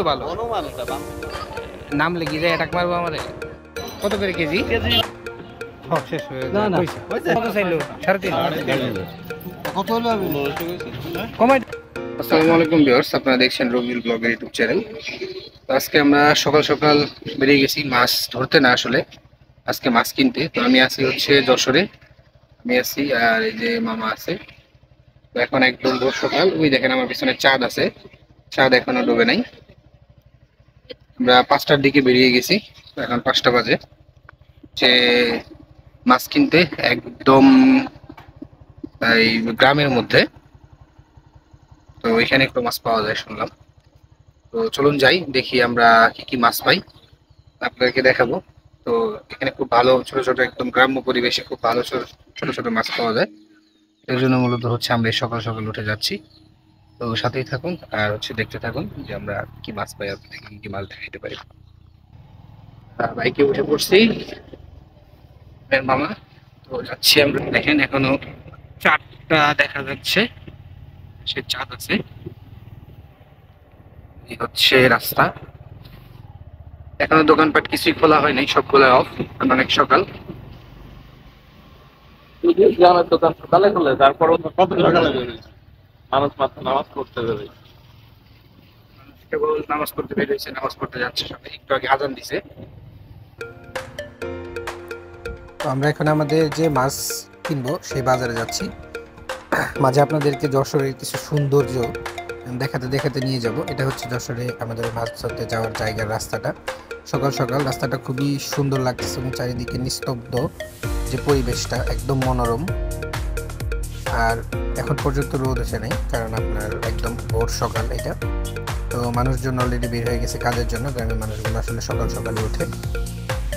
ভালো নাম লিখি যায় অ্যাটাক মারবো আমারে কত করে কেজি শেষ হয়ে কত চাইলো 3.5 কত হলো কমাই। আসসালামু আলাইকুম ভিউয়ার্স, আপনারা দেখছেন রবিউল ব্লগের ইউটিউব চ্যানেল। আজকে আমরা সকাল সকাল বেরিয়ে গেছি মাছ ধরতে, না আসলে আজকে মাছ কিনতে। তো আমি আছি হচ্ছে যশোরে, আমি আছি আর এই যে মামা আছে। তো এখন একদম ভোর সকাল, ওই দেখেন আমার পিছনে চাঁদ আছে, চাঁদ এখনো ডুবে নাই। আমরা 5টার দিকে বেরিয়ে গেছি, এখন 5টা বাজে। যে মাছ কিনতে একদম এই গ্রামের মধ্যে, তো ওইখানে একটু মাছ পাওয়া যায় শুনলাম। তো চলুন যাই, দেখি আমরা কি কি মাছ পাই, আপনাদেরকে দেখাবো। তো এখানে খুব ভালো ছোট ছোট একদম গ্রাম্য পরিবেশে খুব ভালো ছোট ছোট মাছ পাওয়া যায়। এর জন্য মূলত হচ্ছে আমরা এই সকাল সকাল উঠে যাচ্ছি। তো সাথেই থাকুন আর হচ্ছে দেখতে থাকুন যে আমরা কি মাছ পাই, আপনাদেরকে কি কি মাছ দেখাতে পারি। বাইকে উঠে পড়ছি মামা, তো যাচ্ছি আমরা। দেখেন এখনো 4টা দেখা যাচ্ছে, সে চাঁদ আছে। এই হচ্ছে রাস্তা, এখনো দোকানপাট কিছুই খোলা হয় নাই, সবগুলো অফ, অনেক সকাল। গ্রামের দোকান সকালে খুলে, তারপরও কত সকালে বেরোয় মানুষ মাত্র নামাজ পড়তে বেরোয়। কেবল নামাজ পড়তে বের হয়েছে, নামাজ পড়তে যাচ্ছে, সবাই একটু আগে আজান দিছে। তো আমরা এখন আমাদের যে মাছ কিনবো সেই বাজারে যাচ্ছি। মাঝে আপনাদেরকে যশোরের কিছু সৌন্দর্য দেখাতে দেখাতে নিয়ে যাব। এটা হচ্ছে যশোরে আমাদের মাছ ধরতে যাওয়ার জায়গার রাস্তাটা। সকাল সকাল রাস্তাটা খুবই সুন্দর লাগতেছে এবং চারিদিকে নিস্তব্ধ যে পরিবেশটা একদম মনোরম। আর এখন পর্যন্ত রোদ আসে নাই, কারণ আপনার একদম ভোর সকাল এটা। তো মানুষজন অলরেডি বের হয়ে গেছে কাজের জন্য, গ্রামের মানুষগুলো আসলে সকাল সকালে ওঠে।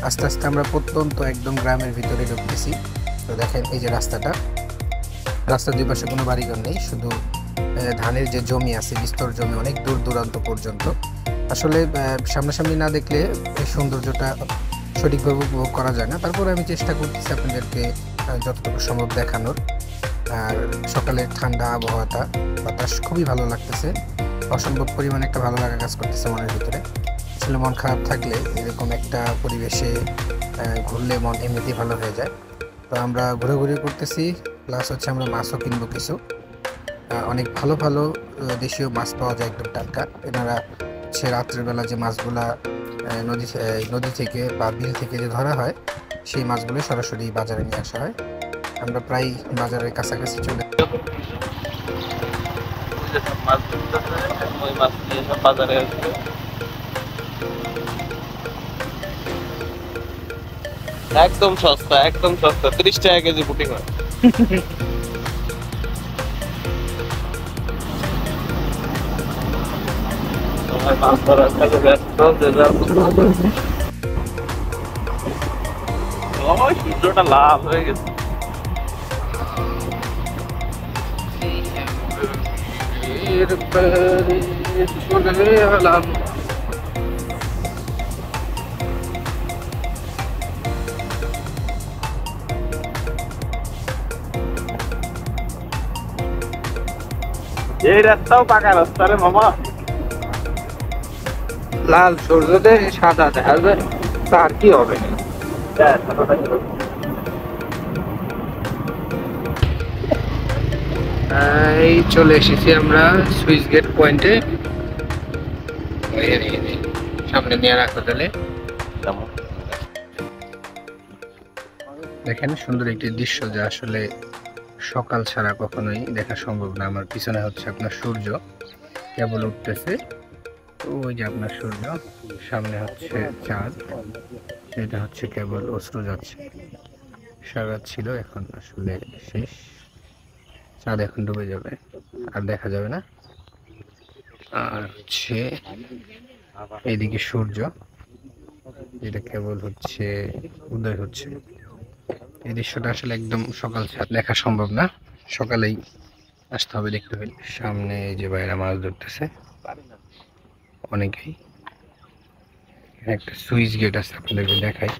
আস্তে আস্তে আমরা প্রত্যন্ত একদম গ্রামের ভিতরে ঢুকতেছি। তো দেখেন এই যে রাস্তাটা, রাস্তার দুই পাশে কোনো বাড়িঘর নেই, শুধু ধানের যে জমি আছে, বিস্তর জমি অনেক দূর দূরান্ত পর্যন্ত। আসলে সামনাসামনি না দেখলে এই সৌন্দর্যটা সঠিকভাবে উপভোগ করা যায় না। তারপরে আমি চেষ্টা করতেছি আপনাদেরকে যতটুকু সম্ভব দেখানোর। আর সকালের ঠান্ডা আবহাওয়াটা, বাতাস খুবই ভালো লাগতেছে, অসম্ভব পরিমাণে একটা ভালো লাগা কাজ করতেছে মনের ভিতরে। আসলে মন খারাপ থাকলে এরকম একটা পরিবেশে ঘুরলে মন এমনিতেই ভালো হয়ে যায়। তো আমরা ঘোরাঘুরি করতেছি, প্লাস হচ্ছে আমরা মাছও কিনবো কিছু। অনেক ভালো ভালো দেশীয় মাছ পাওয়া যায় একদম টাটকা। এনারা হচ্ছে রাত্রের বেলা যে মাছগুলা নদী থেকে বা বিল থেকে যে ধরা হয়, সেই মাছগুলো সরাসরি বাজারে নিয়ে আসা হয়। আমরা প্রায় বাজারের কাছাকাছি চলে। মাছ ধরতেছে, ওই মাছ নিয়ে সব বাজারে আসবে। একদম সস্তা, একদম সস্তা, 30 টাকা কেজি পুঁটি মাছ। তোমার মাছ ধরার কাজে ব্যস্ত, যে যার মতো। ওই সূর্যটা লাল হয়ে গেছে। এই রাস্তাও পাকা রাস্তা রে মামা। লাল সূর্যতে সাদা দেখা যায়, তার কি হবে। এই চলে এসেছি আমরা সুইচ গেট পয়েন্টে। সামনে নিয়ে রাখো তাহলে। দেখেন সুন্দর একটি দৃশ্য, যা আসলে সকাল ছাড়া কখনোই দেখা সম্ভব না। আমার পিছনে হচ্ছে আপনার সূর্য কেবল উঠতেছে, ওই যে আপনার সূর্য, সামনে হচ্ছে চাঁদ, সেটা হচ্ছে কেবল অস্ত্র যাচ্ছে। সারা রাত ছিল, এখন আসলে শেষ। চাঁদ এখন ডুবে যাবে, আর দেখা যাবে না। আর হচ্ছে এইদিকে সূর্য, যেটা কেবল হচ্ছে উদয় হচ্ছে। এই দৃশ্যটা আসলে একদম সকাল ছাড়া দেখা সম্ভব না, সকালেই আসতে হবে দেখতে হলে। সামনে এই যে বাইরে মাছ ধরতেছে অনেকেই। একটা সুইচ গেট আছে, আপনাদেরকে দেখাই।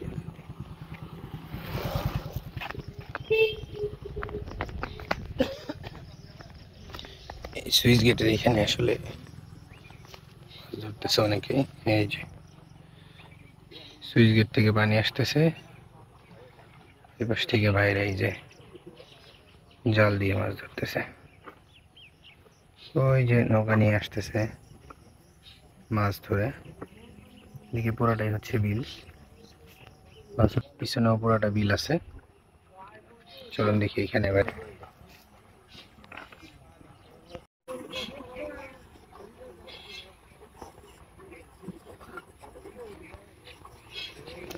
এই সুইচ গেটের এখানে আসলে ধরতে ধরতেছে অনেকেই। এই যে সুইচ গেট থেকে পানি আসতেছে, এপাশ থেকে বাইরে এই যে জাল দিয়ে মাছ ধরতেছে। ওই যে নৌকা নিয়ে আসতেছে মাছ ধরে। এদিকে পুরাটাই হচ্ছে বিল, পিছনেও পুরাটা বিল আছে। চলুন দেখি এখানে এবার।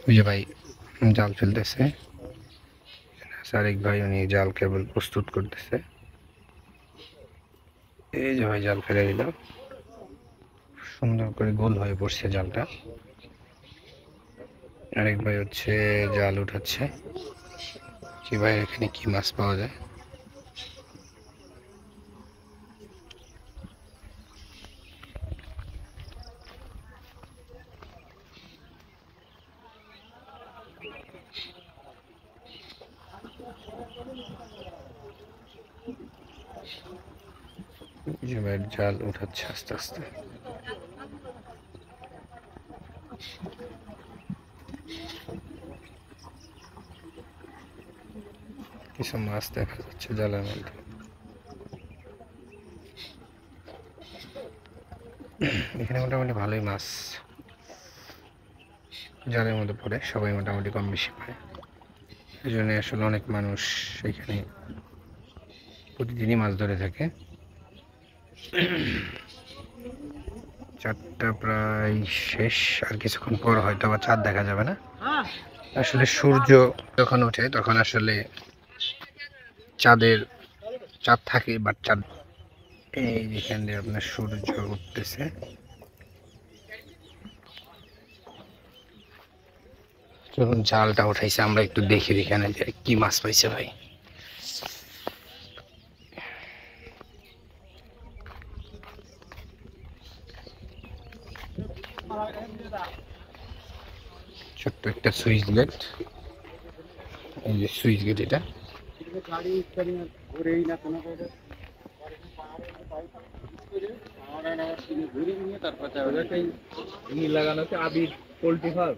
ওই যে ভাই জাল ফেলতেছে, আরেক ভাই উনি জাল কেবল প্রস্তুত করতেছে। এই যে ভাই জাল ফেলে দিল, সুন্দর করে গোল হয়ে পড়ছে জালটা। আরেক ভাই হচ্ছে জাল উঠাচ্ছে। কি ভাই এখানে কি মাছ পাওয়া যায়? যে ভাই জাল উঠাচ্ছে আস্তে আস্তে। কিছু মাছ দেখা যাচ্ছে জালের মধ্যে। এখানে মোটামুটি ভালোই মাছ জালের মধ্যে পড়ে, সবাই মোটামুটি কম বেশি পায়। এই জন্য আসলে অনেক মানুষ এখানে প্রতিদিনই মাছ ধরে থাকে। 4টা প্রায় শেষ, আর কিছুক্ষণ পর হয়তো আবার চাঁদ দেখা যাবে না। আসলে সূর্য যখন ওঠে তখন আসলে চাঁদ থাকে, বাট চাঁদ এই যেখানে আপনার সূর্য উঠতেছে। যখন জালটা উঠাইছে আমরা একটু দেখি এখানে যে কি মাছ পাইছে ভাই। ছোট্ট একটা সুইচ গেট, এই যে সুইচ গেট, এটা লাগানো আছে আবির পোল্ট্রি ফার্ম।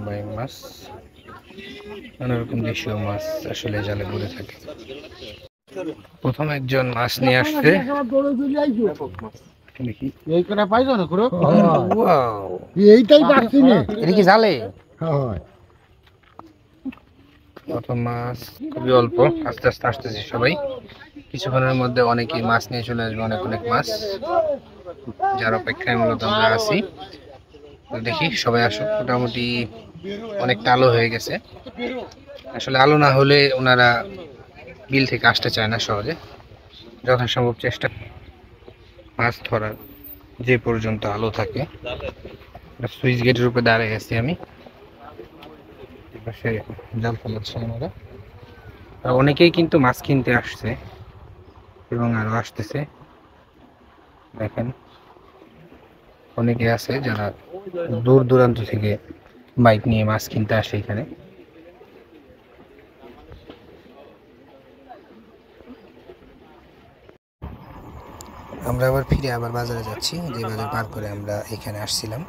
ভাই মাছ, নানা রকম দেশীয় মাছ আসলে জালে পড়ে থাকে। প্রথম একজন মাছ নিয়ে আসছে, দেখি এই করে পাইছো না খুড়ো? ওয়াও, এইটাই পাচ্ছি না। এটা কি জালে? হয় প্রথম মাছ, খুবই অল্প, আস্তে আস্তে আসতেছি সবাই। কিছুক্ষণের মধ্যে অনেকেই মাছ নিয়ে চলে আসবে, অনেক অনেক মাছ, যার অপেক্ষায় মূলত আমরা আছি। তো দেখি সবাই আসুক। মোটামুটি অনেকটা আলো হয়ে গেছে। আসলে আলো না হলে ওনারা বিল থেকে আসতে চায় না সহজে। যথাসম্ভব চেষ্টা মাছ ধরার যে পর্যন্ত আলো থাকে। সুইচ গেটের উপরে দাঁড়িয়ে গেছি আমি, এপাশে জাল ফেলাচ্ছে ওনারা। আর অনেকেই কিন্তু মাছ কিনতে আসছে এবং আরো আসতেছে। দেখেন অনেকে আছে যারা দূর দূরান্ত থেকে বাইক নিয়ে মাছ কিনতে আসে এখানে। আমরা আবার ফিরে বাজারে যাচ্ছি, যে বাজার পার করে আমরা এখানে আসছিলাম।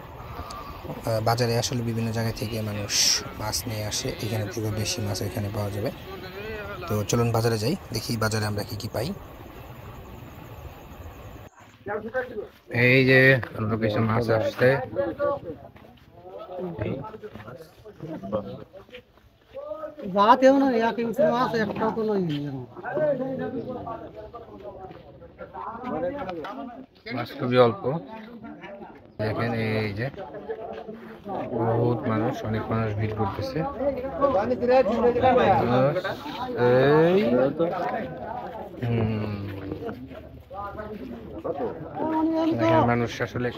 বাজারে আসলে বিভিন্ন জায়গা থেকে মানুষ মাছ নিয়ে আসে, এখানে থেকে বেশি মাছ এখানে পাওয়া যাবে। তো চলুন বাজারে যাই, দেখি বাজারে আমরা কি কি পাই। এই যে অল্প কিছু মাছ আসছে। মাছ খুবই অল্প, দেখেন এই যে বহুত মানুষ, অনেক মানুষ ভিড় করতেছে। এই দেখেন মানুষ আসলে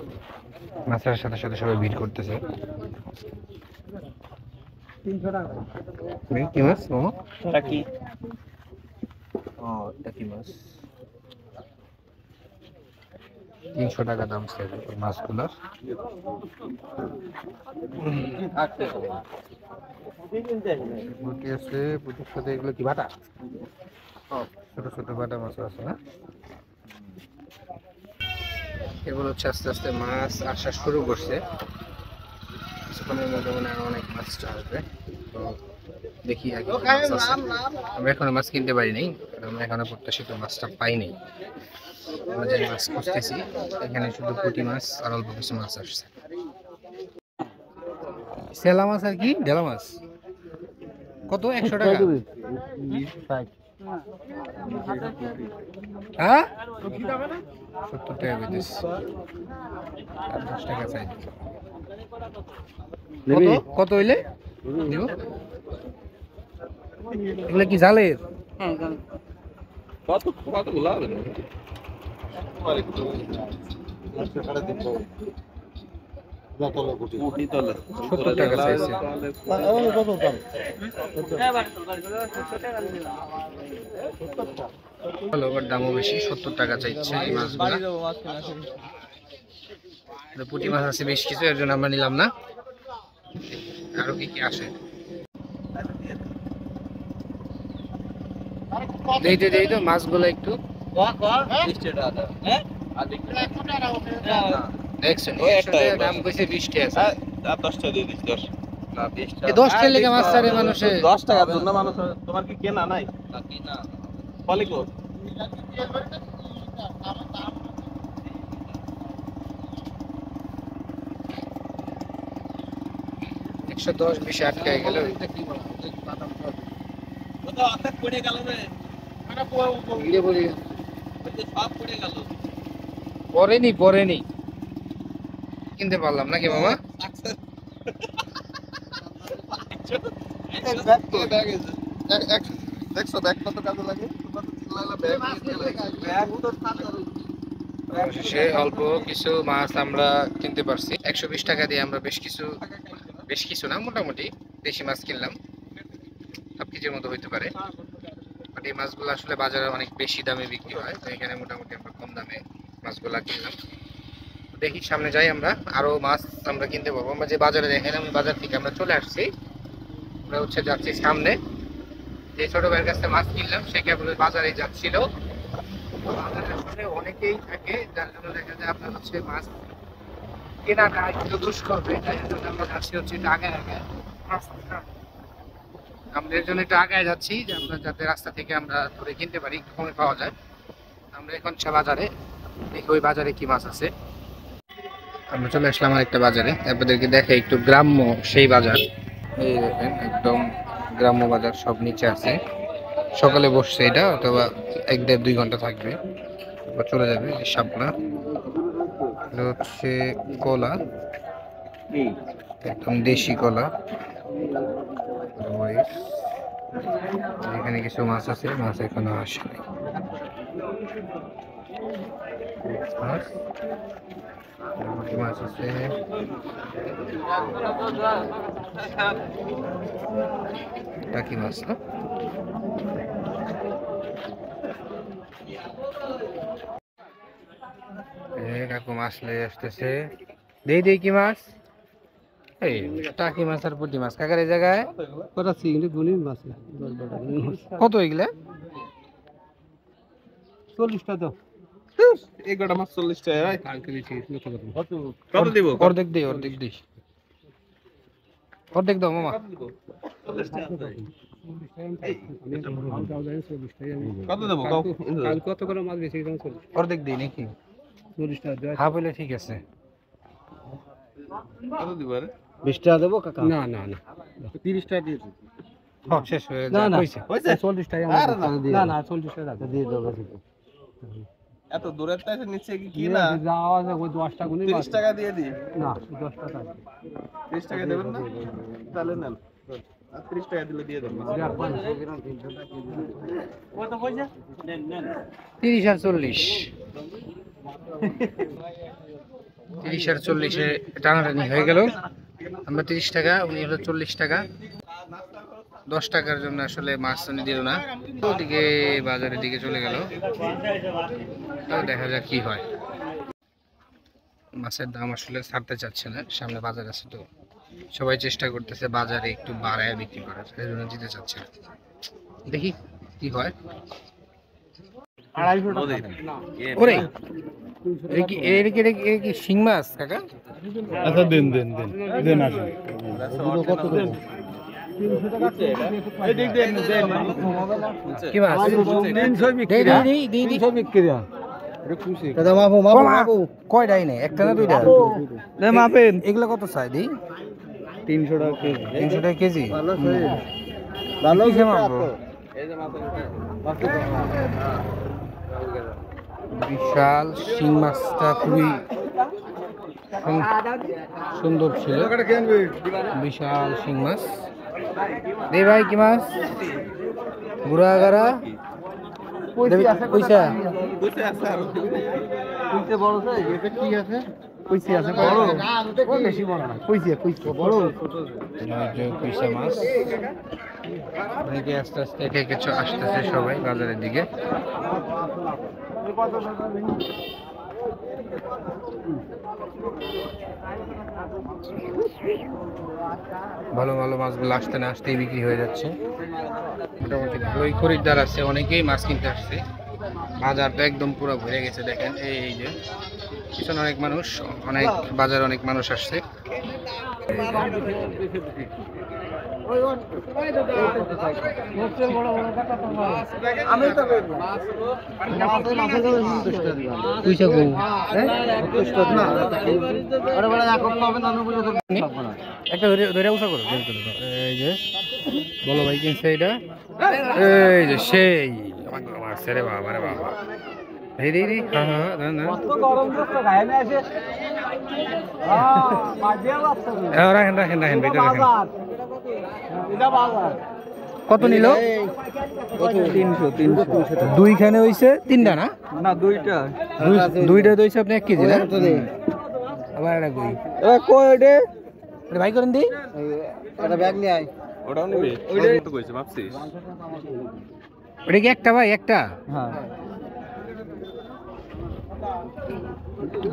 মাছের সাথে সাথে সবাই ভিড় করতেছে। কি মাছ মামা? টাকি। ও টাকি মাছ, 300 টাকা দাম মাছগুলোর। পুঁটি আছে, পুঁটির সাথে এগুলো কি বাটা? ছোট ছোট বাটা মাছ আছে না? এগুলো হচ্ছে আস্তে আস্তে মাছ আসা শুরু করছে। কিছুক্ষণের মধ্যে মনে হয় অনেক মাছ আসবে। তো দেখি আগে কি মাছ আছে। আমরা এখনো মাছ কিনতে পারিনি, আমরা এখনো প্রত্যাশিত মাছটা পাইনি। আমরা যে মাছ খুঁজতেছি এখানে শুধু পুঁটি মাছ আর অল্প কিছু মাছ আসছে। সেলা মাছ আর কি ঢেলা মাছ কত? 100 টাকা? হ্যাঁ 70 টাকা বেঁধেছি আর 10 টাকা চাই। কত হইলে দিব? এগুলো কি জালের? কত কতগুলো হবে? 70 টাকা চাইছে। ভালো, ওর দামও বেশি, 70 টাকা চাইছে এই মাছগুলো। পুঁটি মাছ আছে বেশ কিছু, এর জন্য আমরা নিলাম না। আরো কি কি আসে দেই তো মাছগুলো একটু দেখছেন। দাম কইছে 20 টাকা। 10 টাকা দিয়ে দিস 10। না 20 টাকা। 10 টাকা লেগে মাছ ছাড়ে মানুষে। 10 টাকার জন্য মানুষ, তোমার কি কেনা নাই? না কিনা। কলিকো 110 20 আটকায় গেল। ওটা অর্ধেক পড়ে গেল রে। মানে ভিড়ে পড়ে সব পড়ে গেল। পরেনি কিনতে পারলাম নাকি মামা? দেখছো ব্যাগ কত কাজে লাগে? সে অল্প কিছু মাছ আমরা কিনতে পারছি। 120 টাকা দিয়ে আমরা বেশ কিছু না, মোটামুটি দেশি মাছ কিনলাম। সব কিছুর মতো হইতে পারে, বাট এই মাছগুলো আসলে বাজারে অনেক বেশি দামে বিক্রি হয়, তো এখানে মোটামুটি আমরা কম দামে মাছগুলা কিনলাম। দেখি সামনে যাই, আমরা আরো মাছ আমরা কিনতে পারবো। আমরা যে বাজারে দেখালাম বাজার থেকে আমরা চলে আসছি, আমরা হচ্ছে যাচ্ছি সামনে। যে ছোট ভাইয়ের কাছে মাছ কিনলাম সে কেবল বাজারে যাচ্ছিল। বাজারে আসলে অনেকেই থাকে, যার জন্য দেখা যায় আপনার হচ্ছে মাছ কেনাটা একটু দুষ্কর হয়ে যায়। আমরা যাচ্ছি হচ্ছে একটু আগে আমাদের জন্য একটু আগায় যাচ্ছি, যে আমরা যাতে রাস্তা থেকে আমরা ধরে কিনতে পারি, একটু কমে পাওয়া যায়। আমরা এখন বাজারে দেখি ওই বাজারে কি মাছ আছে। আমরা চলে আসলাম আরেকটা বাজারে, আপনাদেরকে দেখে একটু গ্রাম্য সেই বাজার। এই দেখেন একদম গ্রাম্য বাজার, সব নিচে আছে। সকালে বসছে এটা, অথবা 1-1.5-2 ঘন্টা থাকবে, তারপর চলে যাবে। এই সাপলা এটা হচ্ছে কলা, একদম দেশি কলা। এখানে কিছু মাছ আছে, মাছ এখনো আসেনি। মাছ আছে, টাকি মাছ না? কাকু মাছ লয়ে আসতেছে। দেই কি মাছ? এই টাকি মাছ আর পুঁটি মাছ কাকার এই জায়গায় কত এগুলা? 40 টাকা এই গোটা মাছ 40 টাকা। কত দিব? অর্ধেক দিই অর্ধেক দাও মামা। কত দেবো? কত করে মাছ বেশি অর্ধেক দিই নাকি? 40 টাকা হাফ হইলে ঠিক আছে। কত দিব আরে? 20 টাকা দেবো কাকা? না 30 টাকা দিয়ে দিই। হ্যাঁ শেষ হয়ে না যায়। না কইছে 40 টাকা না 40 টাকা দিয়ে দেবো। এত দূরের থেকে নিচে কি না? যাওয়া যায় ওই 10 টাকা 30 টাকা দিয়ে দি। না 10 টাকা 30 টাকা দেবেন না? তাহলে নেন। আর 30 টাকা দিলে দিয়ে দেন। কত পয়সা? নেন 30 আর 40 30 আর 40 এ টানাটানি হয়ে গেল। আমরা 30 টাকা, উনি হলো 40 টাকা। 10 টাকার জন্য আসলে মাছ উনি দিল না। ওদিকে বাজারের দিকে চলে গেল, দেখা যাক কি হয়। মাছের দাম আসলে ছাড়তে চাচ্ছে না, সামনে বাজার আছে তো সবাই চেষ্টা করতেছে বাজারে একটু বাড়ায় বিক্রি করার, সেই জন্য দিতে চাচ্ছে না। দেখি কি হয়। ওরে এটা কি শিং মাছ কাকা? আচ্ছা দেন দেন দেন দেন আসুন কত দেন কি মাছ? 300 বিক্রি দেই 300 বিক্রি দাদা কয়টাই নেই, একটা না দুইটা? মাপেন এগুলো কত চাই দিই? 300 টাকা কেজি 300 টাকা কেজি। ভালো কি মাপবো? বিশাল শিং মাছটা খুবই সুন্দর ছিল, বিশাল শিং মাছ। দে ভাই কি মাছ? বুড়াগাড়া পয়সা পয়সা মাছ। অনেকে আস্তে আস্তে একে একে আসতেছে সবাই বাজারের দিকে। ভালো ভালো মাছগুলো আসতে না আসতেই বিক্রি হয়ে যাচ্ছে। মোটামুটি ভালোই খরিদ্দার আছে, অনেকেই মাছ কিনতে আসছে। বাজারটা একদম পুরো ভরে গেছে, দেখেন এই যে পিছনে অনেক মানুষ, অনেক বাজার অনেক মানুষ আসছে। একটা ধরে উঠা করো, এই যে বলো ভাই কিনছে এটা, এই যে সেই মারছে রে বাবা রে বাবা। এই রে রে, হ্যাঁ হ্যাঁ না না রাখেন রাখেন রাখেন ভিতরে রাখেন। কত নিল? 300 দুইখানে হইছে তিনটা না? না দুইটা দুইটা দইছে আপনি 1 কেজি না? আবার এটা কই? কই ওটা এটা ভাই করেন দি, এটা ব্যাগ নিয়ে আয় ওটাও নিবি? ওটা কত কইছে ভাবছিস? ওটা কি একটা ভাই? একটা হ্যাঁ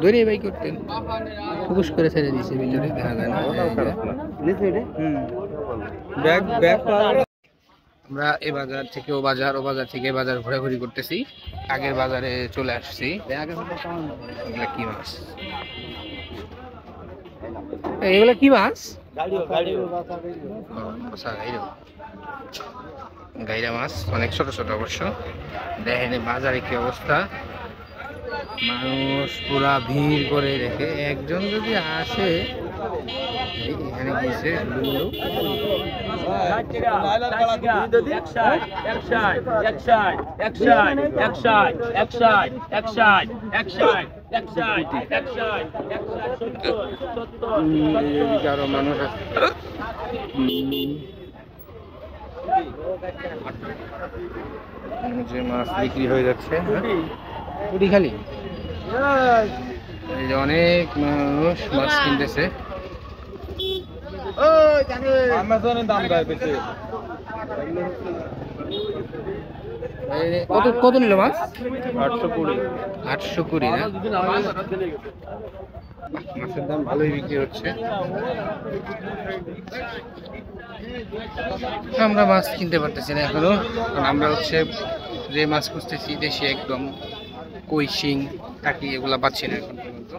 ধরে ভাই করতেন, ফুকুস করে ছেড়ে দিয়েছে ভিতরে, দেখা যায় না। ব্যাগ ব্যাগ আমরা এ বাজার থেকে ও বাজার, ও বাজার থেকে এ বাজার ঘোরাঘুরি করতেছি। আগের বাজারে চলে আসছি। এগুলা কি মাছ? এগুলা কি মাছ? গাইরা মাছ, অনেক ছোট ছোট অবশ্য। দেখেন বাজারে কি অবস্থা, মানুষ পুরা ভিড় করে রেখে। একজন যদি আসে এখানে গিয়েছে আরো মানুষ আছে। যে মাছ বিক্রি হয়ে যাচ্ছে পুরি খালি, এই যে অনেক মানুষ মাছ কিনতেছে। কত কত নিল মাছ? 820। 820 না? মাছের দাম ভালোই বিক্রি হচ্ছে। আমরা মাছ কিনতে পারতেছি না এখনো, কারণ আমরা হচ্ছে যে মাছ খুঁজতেছি দেশি একদম কই, শিং, টাকি এগুলা পাচ্ছি না এখন পর্যন্ত।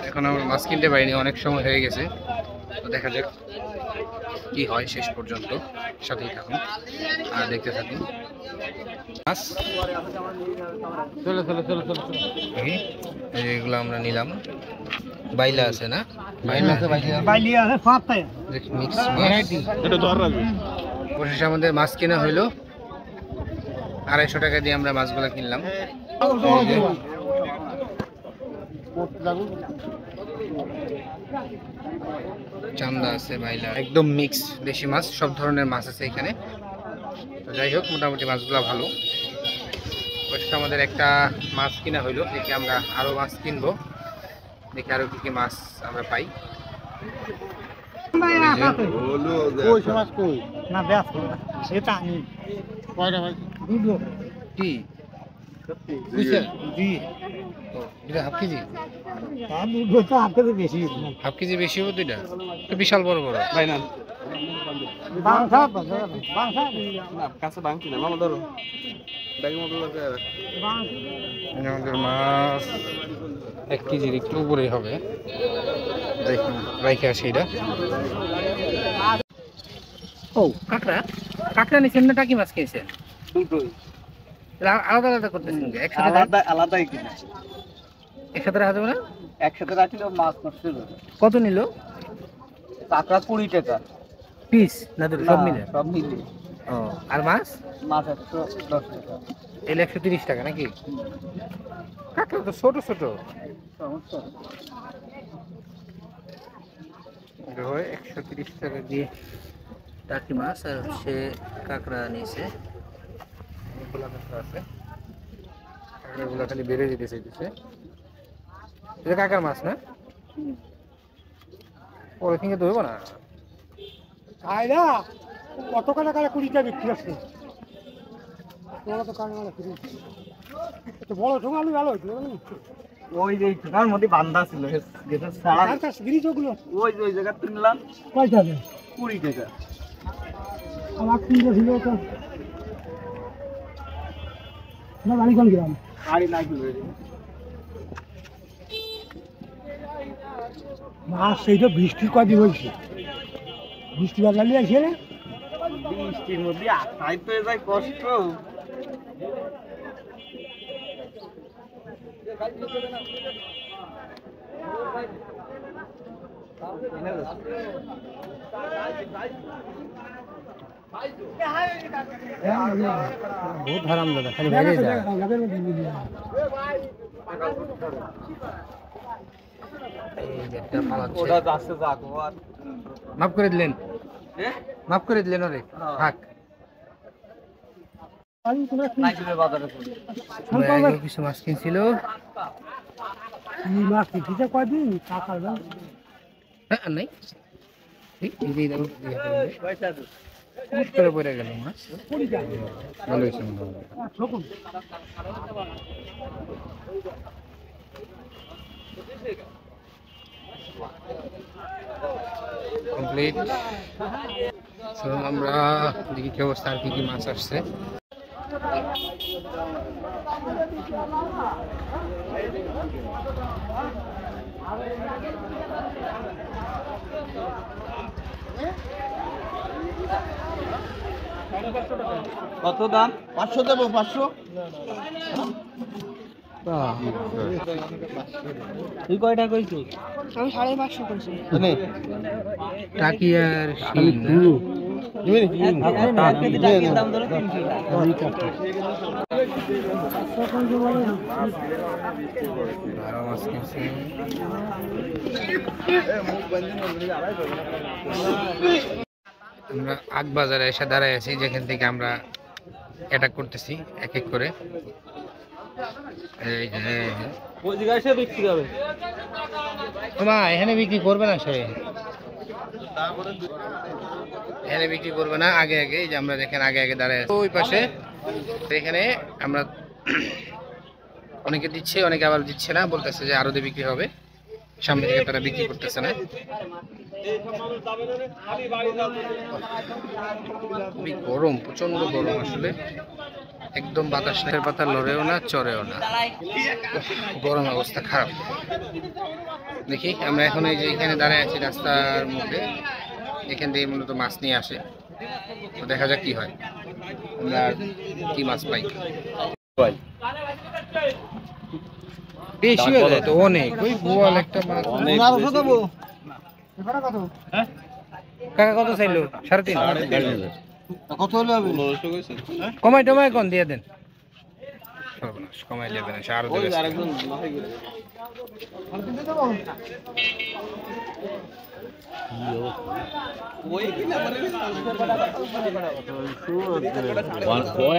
এখন আমরা মাছ কিনতে পারিনি, অনেক সময় হয়ে গেছে। তো দেখা যাক কি হয় শেষ পর্যন্ত, সাথেই থাকুন আর দেখতে থাকুন। মাছ এগুলো আমরা নিলাম। বাইলা আছে না? মিক্স মাছ। অবশেষে আমাদের মাছ কেনা হইলো, 250 টাকা দিয়ে আমরা মাছগুলো কিনলাম। চান্দা আছে, বাইলা, একদম মিক্স দেশি মাছ, সব ধরনের মাছ আছে এখানে। তো যাই হোক, মোটামুটি মাছগুলো ভালো। অবশ্যই আমাদের একটা মাছ কিনা হইলো, দেখি আমরা আরো মাছ কিনবো, দেখি আরো কি কি মাছ আমরা পাই। কি হাফ কেজি? হাফ কেজি বেশি হবে দুইটা তো, বিশাল বড় বড়। কাছে ভাঙছি না মামা ধরো ব্যাগের মতো লাগে আমাদের মাছ 1 কেজির একটু উপরেই হবে। দেখুন রাইখে আসি এটা। ও কাঁকড়া, কাঁকড়া নিছেন না টাকি মাছ খেয়েছেন? দুটোই আলাদা আলাদা করতেছেন একসাথে? আলাদা আলাদাই কিনেছি, একসাথে রাখা যাবে না? একসাথে রাখলে মাছ নষ্ট হয়ে যাবে। কত নিল? কাঁকড়া 20 টাকা পিস না দুটো সব মিলে? সব মিলে। ও আর মাছ? মাছ 110 টাকা। এলে 130 টাকা নাকি? কাঁকড়া তো ছোট ছোট। সমস্যা এটা হয় 130 টাকা দিয়ে টাকি মাছ, আর হচ্ছে কাঁকড়া নিয়েছে। অনেকগুলো কাঁকড়া আছে, কাঁকড়াগুলো খালি বেড়ে যেতে চাইতেছে। এটা কাঁকড়ার মাছ না? পরে থেকে ধরবো না। খাই না কত টাকা করে 20 টাকা বিক্রি আছে। তোরা তো কানে মালা ফিরে তো বড় ঠোঙালু ভালো হইতো। ওই যে ঠোঙার মধ্যে বান্ধা ছিল গেটের ছাড়া, আর কাছে গিরিজ ওগুলো ওই যে ওই জায়গা কিনলাম কয় টাকা? 20 টাকা। আমার কিনতে ছিল তো না বাড়ি কোন গ্রাম? গাড়ি নাই কিনবে মাছ সেইটা বৃষ্টি কদিন হয়েছে, বৃষ্টি বাজালি আসে না বৃষ্টির মধ্যে আসাই তো যায় কষ্ট। বহুত হারাম দাদা, খালি বাইরে যায়। এই যে একটা পালাচ্ছে। ওটা যাচ্ছে যাকো আর মাফ করে দিলেন, মাফ করে দিলেন ওরে। থাক নাই কিনে বাজারে চলে। ওই আগেও কিছু মাছ কিনছিল। মাছ কিনতে কয়দিন টাকা দাও হ্যাঁ আর নাই, এই এই দেখো পয়সা দে। পুট করে পড়ে গেল মাছ। ভালো হয়েছে মনে হয়। কমপ্লিট। চলুন আমরা দেখি কি অবস্থা, আর কি কি মাছ আসছে। কত দাম? 500 দেবো। 500 তুই কয়টা কইছিস? আমি 550 করছি। টাকি আর শিং না? দাম ধরো 300 টাকা। ভালো মাছ কিনছে। আমরা আগ বাজারে এসে দাঁড়ায় আছি, যেখান থেকে আমরা অ্যাটাক করতেছি এক এক করে। এই যে ওই জায়গায় এসে বিক্রি হবে। মা এখানে বিক্রি করবে না, সে এখানে বিক্রি করবে না। আগে আগে এই যে আমরা দেখেন আগে আগে দাঁড়ায় আছি ওই পাশে। তো এখানে আমরা অনেকে দিচ্ছে, অনেকে আবার দিচ্ছে না, বলতেছে যে আরো দিয়ে বিক্রি হবে। সামনে থেকে তারা বিক্রি করতেছে না। খুবই গরম, প্রচন্ড গরম আসলে, একদম বাতাস নেই, পাতা লড়েও না চড়েও না, গরম অবস্থা খারাপ। দেখি আমরা এখন এই যে এখানে দাঁড়ায় আছি রাস্তার মুখে, এখান থেকে মূলত মাছ নিয়ে আসে। তো দেখা যাক কি হয়, আমরা আর কি মাছ পাই। বেশি হয়ে যায় তো অনেক, ওই বোয়াল একটা মাছ। কাকা কত চাইলো? 3.5। কত হলে হবে? কমাই টমাই কোন দিয়ে দেন, সর্বনাশ কমাই নেবে না, আরো দেবে। আরেকজন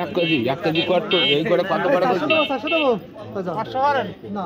এক কেজি কত এই করে কত বড় কেজি? 500 না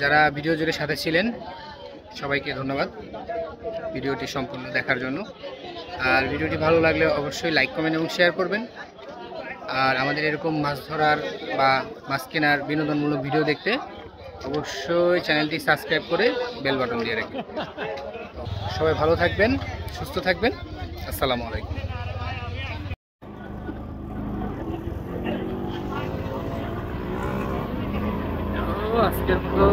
যারা ভিডিও জুড়ে সাথে ছিলেন সবাইকে ধন্যবাদ ভিডিওটি সম্পূর্ণ দেখার জন্য। আর ভিডিওটি ভালো লাগলে অবশ্যই লাইক কমেন্ট এবং শেয়ার করবেন। আর আমাদের এরকম মাছ ধরার বা মাছ কেনার বিনোদনমূলক ভিডিও দেখতে অবশ্যই চ্যানেলটি সাবস্ক্রাইব করে বেল বাটন দিয়ে রাখবেন। সবাই ভালো থাকবেন, সুস্থ থাকবেন। আসসালামু আলাইকুম। আজকের মতো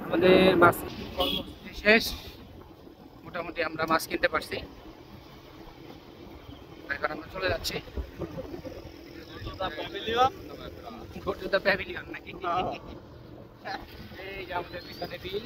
আমাদের মাছ কর্মসূচি শেষ। মোটামুটি আমরা মাছ কিনতে পারছি। এখন আমরা চলে যাচ্ছি প্যাভিলিয়ন নাকি এই যে আমাদের পিছনে বিল।